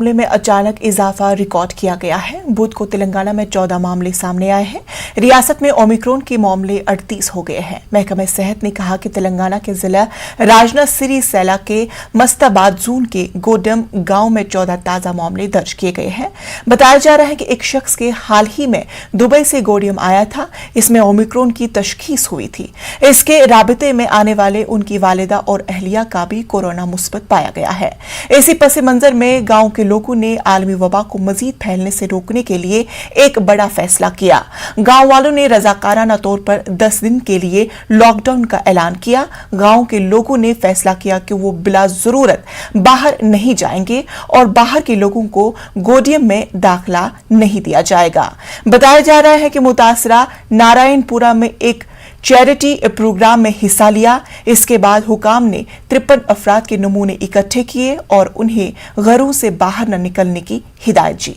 मामले में अचानक इजाफा रिकॉर्ड किया गया है। बुध को तेलंगाना में 14 मामले सामने आए हैं। रियासत में ओमिक्रॉन के मामले 38 हो गए हैं। महकमे सेहत ने कहा कि तेलंगाना के जिला राजनाथ सिरीसेला के मस्ताबाद जोन के गोडम गांव में 14 ताजा मामले दर्ज किए गए हैं। बताया जा रहा है कि एक शख्स के हाल ही में दुबई से गोडियम आया था। इसमें ओमिक्रॉन की तशखीस हुई थी। इसके राबिते में आने वाले उनकी वालिदा और अहलिया का भी कोरोना मुस्बत पाया गया है। इसी पस मंजर में गांव के लोगों ने आलमी वबा को मजीद फैलने से रोकने के लिए एक बड़ा फैसला किया। गांव वालों ने रजाकाराना तौर पर 10 दिन के लिए लॉकडाउन का ऐलान किया। गांव के लोगों ने फैसला किया कि वो बिला जरूरत बाहर नहीं जाएंगे और बाहर के लोगों को गोडियम में दाखिला नहीं दिया जाएगा। बताया जा रहा है कि मुतासरा नारायणपुरा में एक चैरिटी प्रोग्राम में हिस्सा लिया। इसके बाद हुकाम ने 53 अफराद के नमूने इकट्ठे किए और उन्हें घरों से बाहर न निकलने की हिदायत दी।